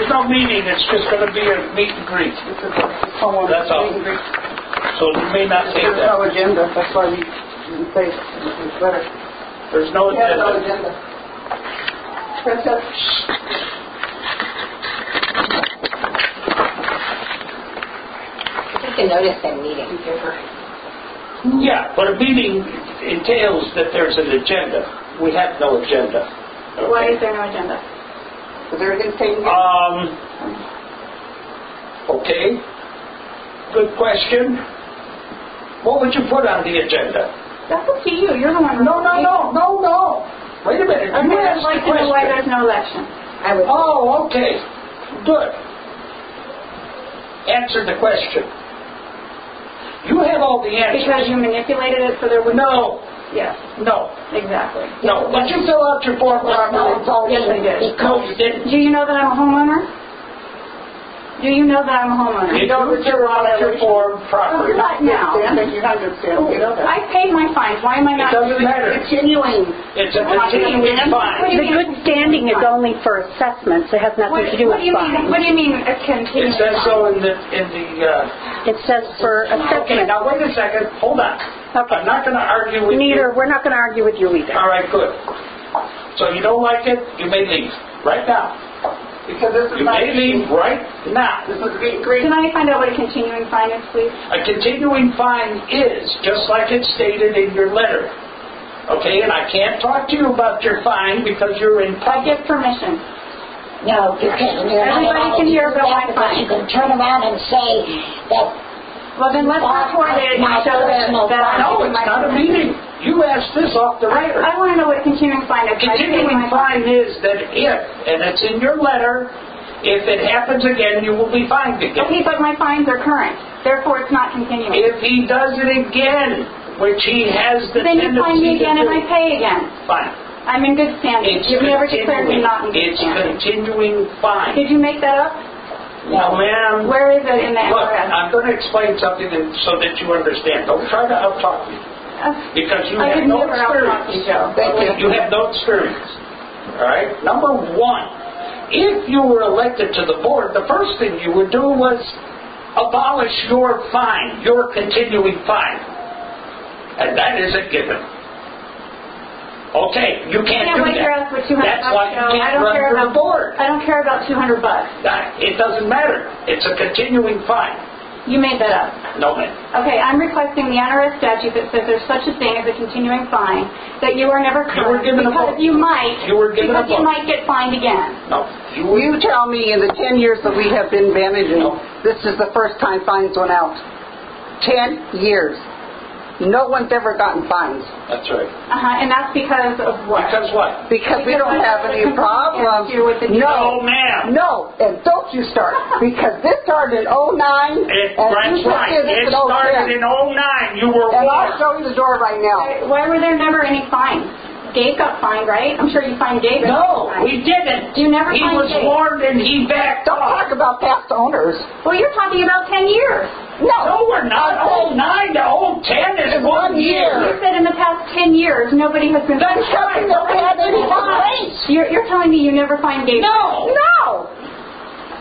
There's no meeting. It's just going to be a meet and greet. That's all. So you may not take that. There's no agenda. That's why we didn't say it's better. There's no agenda. No agenda. Princess. You can notice that meeting. Yeah, but a meeting entails that there's an agenda. We have no agenda. Okay. Why is there no agenda? Is everything taken? Okay. Good question. What would you put on the agenda? That's up to you. You're the one. No. Wait a minute. Okay, You I'd asked like the to know why question. there's no election. Oh, okay. Good. Answer the question. You have all the answers. Because you manipulated it so there would No. Yes. No. Exactly. No. But you fill out your form properly. Yes, I did. No, you didn't. Do you know that I'm a homeowner? Do you know that I'm a homeowner? You don't fill out your form properly. Not now. You understand. You know that. I paid my fines. Why am I It not doesn't matter. Continuing. It's a continuing fine. The good standing is only for assessments. It has nothing to do with fines. What do you mean a continuing It says fine? so in the It says for Okay, assessment. now wait a second. Hold on. Okay. I'm not going to argue with Neither. you. We're not going to argue with you either. All right, good. So you don't like it, you may leave right now. Because this is You not. may leave right now. This is meet and greet. Can I find out what a continuing fine is, please? A continuing fine is, just like it's stated in your letter. Okay, and I can't talk to you about your fine because you're in I public. give permission. No, you can't. You're not Everybody allowed can to hear do about that my because fine. you can turn around and say that. Well, then let's record it and show that I'm No, giving it's my not a permission. meeting. You asked this off the record. I want to know what a continuing fine is. Continuing fine is that if, and it's in your letter, if it happens again, you will be fined again. Okay, but my fines are current. Therefore, it's not continuing. If he does it again, which he has the Then you fine me tendency to again and do, I pay again. fine. I'm in good standing. You've never declared me not in good It's standing. continuing fine. Did you make that up? Now, ma'am, Where is it in the look, MRS? I'm going to explain something so that you understand. Don't try to out-talk me, because you I have could no never out-talk you, experience. Joe. You have no experience. All right? Number one, if you were elected to the board, the first thing you would do was abolish your fine, your continuing fine. And that is a given. Okay, you can't do wait your that. ass for $200. That's why you Joe. can't run for the board. I don't care about $200. It doesn't matter. It's a continuing fine. You made that up. No, ma'am. Okay, I'm requesting the IRS statute that says there's such a thing as a continuing fine that you are never You were current given a because book. you might You were given a because you book. might get fined again. No. You You tell me in the 10 years that we have been managing, this is the first time fines went out. 10 years. No one's ever gotten fines. That's right. And that's because of what? Because what? Because we don't have any problems. No, ma'am. No, and don't you start. Because this started in 09. That's right. It started in 09. You were And I'll warned. show you the door right now. Why were there never any fines? Gabe got fined, right? I'm sure you fined Gabe. No, we didn't. You never He fined was Gabe. warned and he backed Don't off. talk about past owners. Well, you're talking about 10 years. No, we're not. 09 to 010 is 1 year. You said in the past 10 years nobody has been fined. Because we don't have any fines. You're telling me you never fined Gabe? No. No.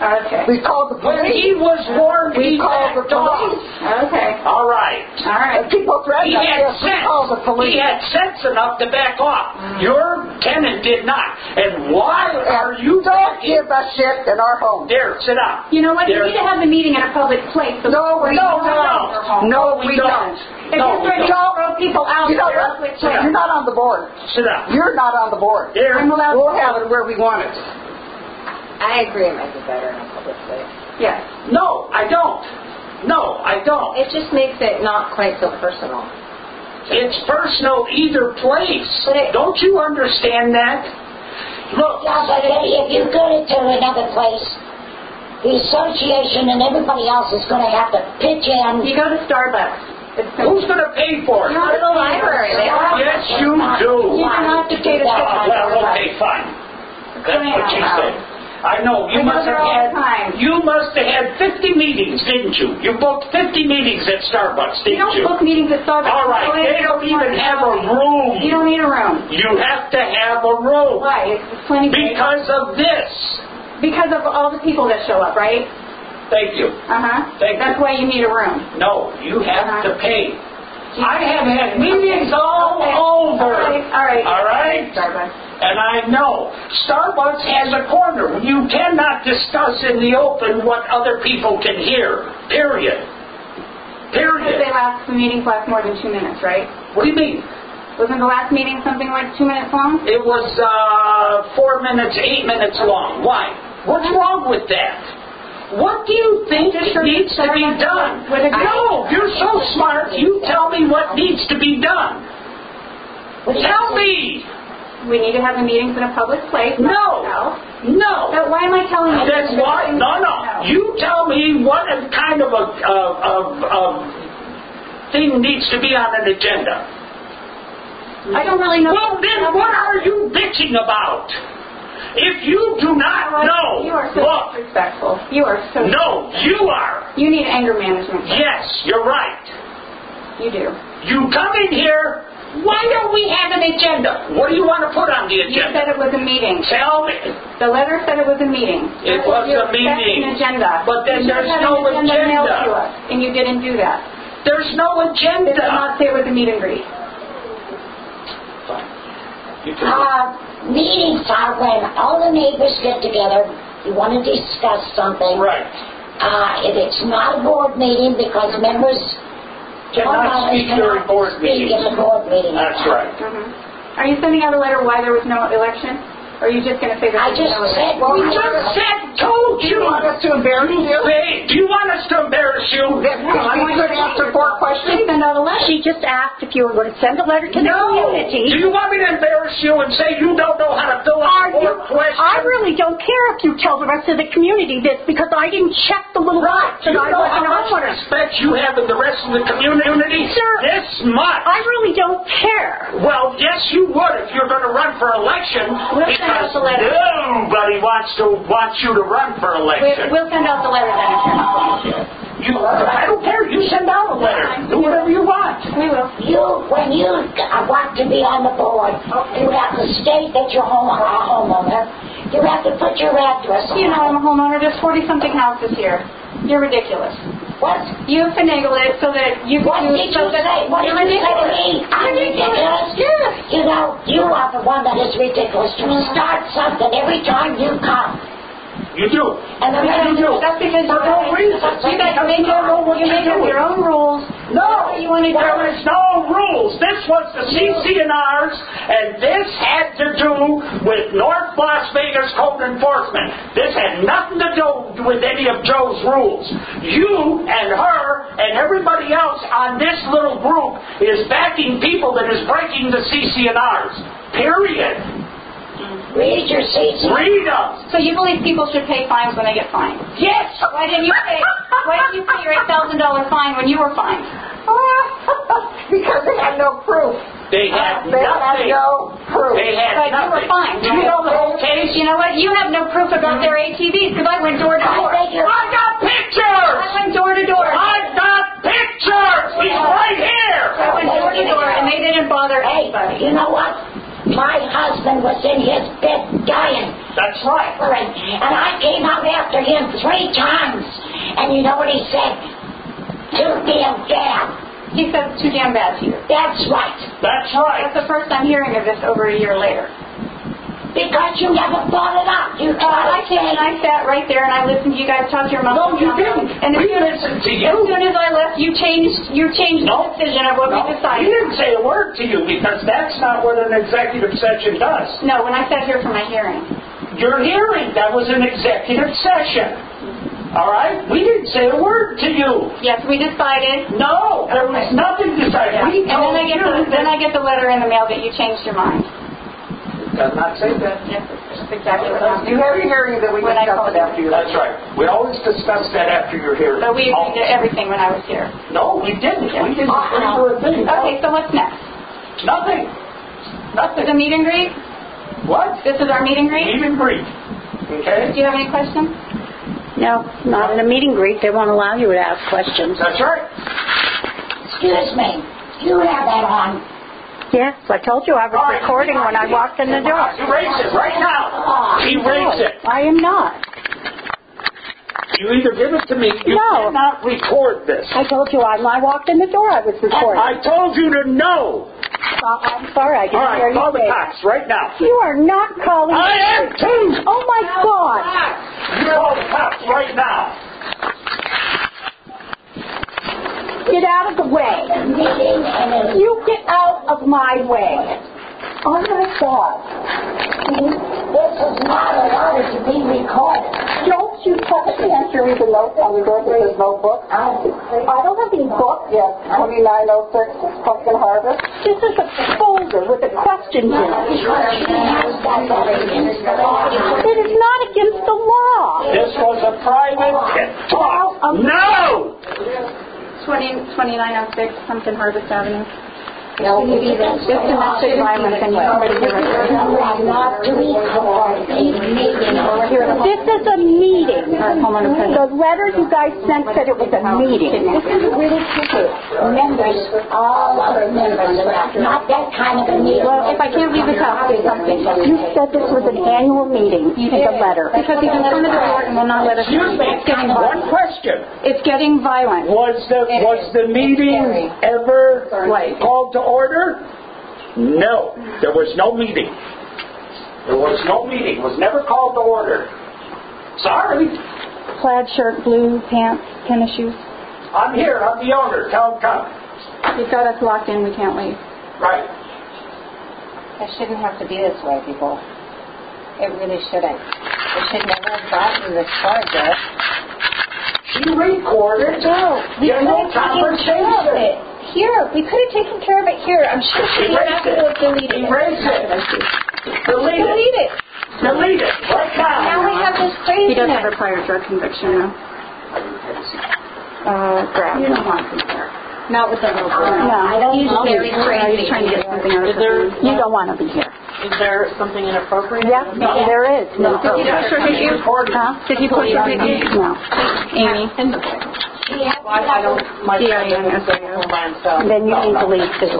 Okay. We called the When police. he was warned, We he called the backed off. police. Okay. All right. All right. And people threatened He had us. We called the sense. police. He had sense enough to back off. Your tenant did not. And why are you Don't give us shit in our home. There, sit down. You know what? There. You need to have the meeting in a public place. So No, we don't. No, we don't. If No, you're we trying to don't. throw people out You know in a what? public place. You're not on the board. Sit down. You're not on the board. There. I'm allowed We'll have it where we want it. I agree it might be better in a public place. Yes. No, I don't. No, I don't. It just makes it not quite so personal. It's personal either place. But Don't you understand that? Look, Yeah, but if you go to another place, the association and everybody else is going to have to pitch in. You go to Starbucks. It's who's going to pay for it? You go to the library. They all have Yes, you do. You don't have to pay to sit Oh, on well, Starbucks. okay, fine. That's what she said. I know. You I go must there have all the had. time. You must have had 50 meetings, didn't you? You booked 50 meetings at Starbucks, You didn't don't book meetings at Starbucks. All right. They don't even have a room. You don't need a room. You have to have a room. Why? It's plenty big. Because of this. Because of all the people that show up, right? Thank you. Thank That's you. why you need a room. No, you have to pay. I have had meetings all over. All right. All right? Starbucks. And I know Starbucks has a corner. You cannot discuss in the open what other people can hear. Period. The meetings last more than 2 minutes, right? What do you mean? Wasn't the last meeting something like 2 minutes long? It was 4 minutes, 8 minutes long. Why? What's wrong with that? What do you think needs to be done? No, you're so smart. You tell me what needs to be done. Tell me. We need to have the meetings in a public place. No. But why am I telling you? That's why. No. You tell me what kind of a thing needs to be on an agenda. I don't really know. Well, then what are you bitching about? If you do not know, you are so disrespectful. You are so. No, you are. You need anger management. Yes, you're right. You do. You come in here. Why don't we have an agenda? What do you want to put on the agenda? You said it was a meeting. Tell me. The letter said it was a meeting. It was a meeting. An agenda. But then there's no agenda. Mailed to us, and you didn't do that. There's no agenda. It did not say it was a meet and greet. Fine. You can Meetings are when all the neighbors get together, you want to discuss something. Right. If it's not a board meeting, because members cannot speak during board meetings. In the board meeting. That's right. Are you sending out a letter why there was no election? Or are you just going to say that? I just said. Well, we just told you. Do you want us to embarrass you? Do you want us to embarrass you? We could answer 4 questions. Send out a letter. She just asked if you were going to send a letter to the community. Do you want me to embarrass you and say you don't know how to fill out 4 questions? I really don't care if you tell the rest of the community this, because I didn't check the little box You and I know wasn't how much on it. respect you have in the rest of the community? Sir, This much. I really don't care. Well, yes, you would if you're going to run for election, because nobody wants you to run for election. We'll send out the letter then. I don't care. You send out a letter. Do whatever you want. We will. When you want to be on the board, you have to state that you're a homeowner. You have to put your address on. You know I'm a homeowner. There's 40-something houses here. You're ridiculous. What? You finagle it so that you What can did you say? What did you say to me? I'm ridiculous? Yes. You know, you are the one that is ridiculous. You start something every time you come. You do. And the rest you do. That's because for no reason. you guys make up your own rules. No, You want to there is no rules. This was the CC&Rs, and this had to do with North Las Vegas code enforcement. This had nothing to do with any of Joe's rules. You and her and everybody else on this little group is backing people that is breaking the CC&Rs. Period. Read your CC. Read them. So you believe people should pay fines when they get fined? Yes. Why didn't you pay your $8,000 fine when you were fined? Because they had no proof. They had They had nothing. no proof. They had But you nothing. were fined. Do you know the whole case? You know what? You have no proof about their ATVs because I went door to door. I got pictures. I went door to door. I've got pictures. He's right here. I went door to door and they didn't bother Hey, anybody. you know what? My husband was in his bed dying. That's right. And I came out after him 3 times. And you know what he said? Too damn bad. He said it's too damn bad to you. That's right. That's right. That's the first I'm hearing of this over a year later. Because you never brought it up. You I came and I sat right there and I listened to you guys talk to your mom. No, you didn't. And We listened to you. As soon as I left, you changed the decision of what we He decided. didn't say a word to you because that's not what an executive session does. No, when I sat here for my hearing. Your hearing, that was an executive session. All right? We didn't say a word to you. Yes, we decided. No, there was nothing decided. We And told then I get the letter in the mail that you changed your mind. Does not say that. Yes, that's exactly what happened. You had a hearing that we When I discussed called it after you. That's right. We always discuss that after your hearing. But we agreed to everything when I was here. No, we didn't. We didn't agree to a thing. Okay, so what's next? Nothing. Nothing. The meet and greet? What? This is our meet and greet? Meet and greet. Okay? Do you have any questions? No, not in a meet and greet. They won't allow you to ask questions. That's right. Excuse me. You have that on. Yes, I told you I was recording when I walked in the door. Erase it right now. Erase it. I am not. You either give it to me, you No. cannot record this. I told you when I walked in the door I was recording. I told you to know. I'm sorry, I didn't All hear right, you call the say. cops right now. You are not calling. I am too. Oh my God! You call the cops right now. Get out of the way. You get out of my way. Oh my God! This is not allowed to be recorded. Don't you touch the answer even note on the door that says notebook? I don't have any book. Yes, 2906 Pumpkin Harvest. This is a folder with the questions in it. It is not against the law. This was a private talk. No! 2906 Pumpkin Harvest Avenue. No, It's domestic violence and you already hear it. not to record a meeting. This is a meeting. The letter you guys sent said it was a meeting. This is really tricky. Members, all other members, not that kind of a meeting. Well, if I can't leave this house, say something. You said this was an annual meeting in the letter. Because he's in front of the door and will not let us Excuse me. It's getting One violent. question. It's getting violent. Was the meeting ever called to order? No. There was no meeting. There was no meeting. It was never called to order. Sorry. Plaid shirt, blue pants, tennis shoes. I'm here. I'm the owner. Tell him come. He's got us locked in. We can't leave. Right. It shouldn't have to be this way, people. It really shouldn't. It should never have gotten this far, Jeff. She recorded. No, we Get could no have taken care of it. conversation. Here, we could have taken care of it here. I'm sure she didn't have to have deleted it. Erase it. Delete it. Delete it. Delete it. Right Now now. we have this He does craziness. have a prior drug conviction, though. Grab. You don't want to be here. Not with the little boy. No, He's very crazy. He's trying to get something out of her. you don't want to be here. Is there something inappropriate? Yes, there is. No. Did he push her hit you? Huh? Did he push her hit you? No. Amy. I don't, my Yeah, son yeah, is staying home by himself. Then you need to leave too.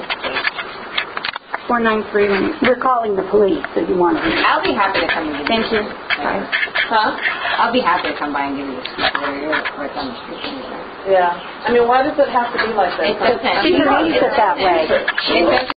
493 when We're calling the police if you want to. I'll be happy to come and give you. Thank you. Bye. Huh? I'll be happy to come by and give you the speaker. You're right down the street. Yeah. I mean, why does it have to be like that? It doesn't. She needs it that way. It doesn't.